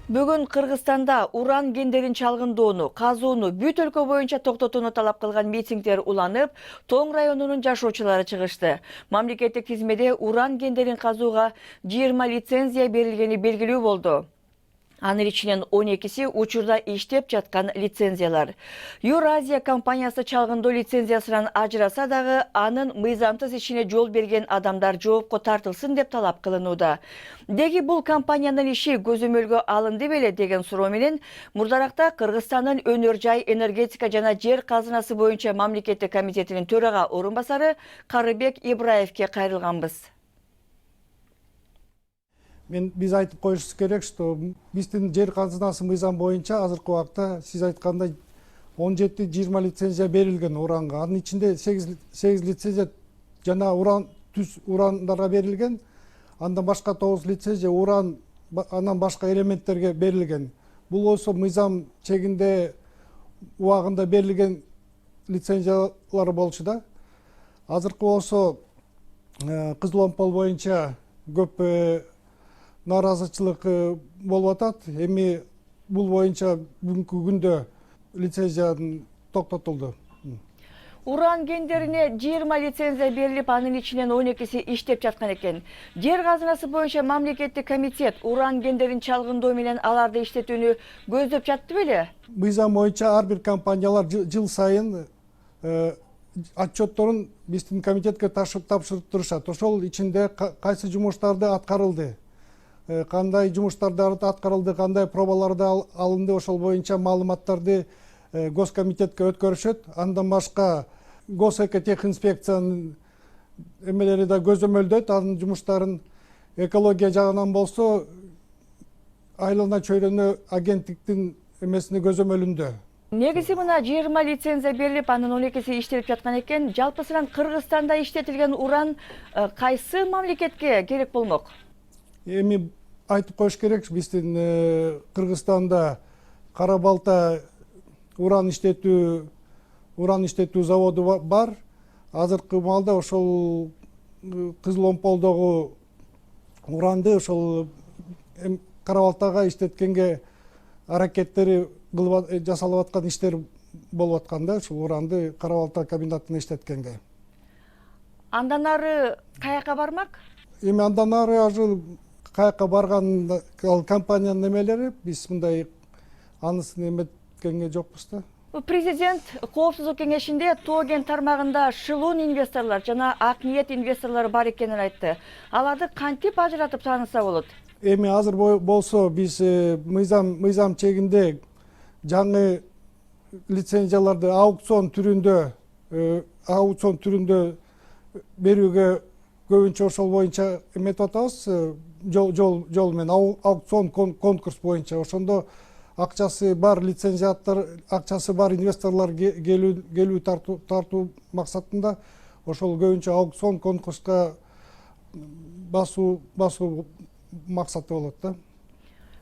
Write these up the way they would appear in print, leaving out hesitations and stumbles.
Бүгүн Кыргызстанда уран кендерин чалгындоону, казууну бүт өлкө боюнча токтотууну талап кылган митингдер уланып, Тоң районунун жашоочулары чыгышты. Мамлекеттик тизмеде уран кендерин казууга 20 лицензия берилгени белгилүү болду. Анын ичинен 12си учурда иштеп жаткан лицензиялар. Юразия компаниясы чалгындоо лицензиясынан ажыраса дагы анын мыйзамсыз ишине жол берген адамдар жоопко тартылсын деп талап кылынууда. Деги бул компаниянын иши көзөмөлгө алынды беле деген суроо менен мурдаракта Кыргызстандын өнөр жай энергетика жана жер казынасы боюнча мамлекеттик комитетинин төрага орун басары Карыбек Ибраевке кайрылганбыз. Биз айтып коюшубуз керек, что биздин жер казынасы мыйзам боюнча азыркы убакта сиз айткандай 17-20 лицензия берилген уранга. Анын ичинде 8 лицензия жана уран түз урандарга берилген. Андан башка 9 лицензия уран анан башка элементтерге берилген. Бул болсо мыйзам чегинде убагында берилген лицензиялар болчу да. Азыркы болсо Кызыл Омпол боюнча көп наразычылык болуп атат. Эми бул боюнча бүгүнкү күндө лицензия токтотулду. Уран кендерине 20 лицензия берилип, анын ичинен 12си иштеп жаткан экен. Жер казынасы боюнча мамлекеттик комитет уран кендерин чалгындоо менен аларды иштетүүнү көздөп жатты беле? Мыйзам боюнча ар бир компаниялар жыл сайын отчетторун биздин комитетке тапшырып турушат. Ошол ичинде кайсы жумуштарды аткарылды, кандай жумуштарды аткарылды, кандай пробаларды алынды, ошол боюнча маалыматтарды Госкомитетке өткөрүшөт. Андан башка Госэкотехинспекциянын эмелери да көзөмөлдөйт анын жумуштарын. Экология жагынан болсо айлана чөйрөнү агенттиктин эмесине көзөмөлүндө. Негизи мына 20 лицензия берилип, анын 12си иштелип жаткан экен. Жалпысынан Кыргызстанда иштетилген уран кайсы мамлекетке керек болмок? Эми айтып коюш керек, биздин Кыргызстанда Кара Балта уран иштетүү заводу бар. Азыркы маалда ошол Кызыл Омполдогу уранды ошол Кара Балтага иштеткенге аракеттери жасалып аткан иштер болуп аткан да, ушул уранды Кара Балта комбинатына иштеткенге. Андан ары каяка бармак? Эми андан ары каяка барган компаниянын эмелери, биз мындай анысын эметкенге жокпуз да. Президент Коопсуздук кеңешинде Тоо кен тармагында шылуун инвесторлор жана ак ниет инвесторлор бар экенин айтты. Аларды кантип ажыратып тааныса болот? Эми азыр болсо биз мыйзам чегинде жаңы лицензияларды аукцион түрүндө берүүгө көбүнчө ошол боюнча эметип атабыз, жол менен аукцион конкурс боюнча. Ошондо акчасы бар лицензияттар, акчасы бар инвесторлор келүү тартуу максатында ошол көбүнчө аукцион конкурска басуу максаты болот да.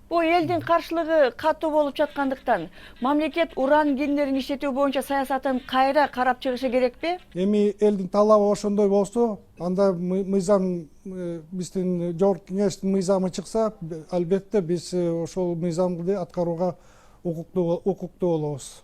Бул элдин каршылыгы катуу болуп жаткандыктан мамлекет уран кендерин иштетүү боюнча саясатын кайра карап чыгышы керекпи? Эми элдин талабы ошондой болсо, анда мыйзам биздин жогорку кеңештин мыйзамы чыкса, албетте биз ошол мыйзамды аткарууга укуктуу болобуз.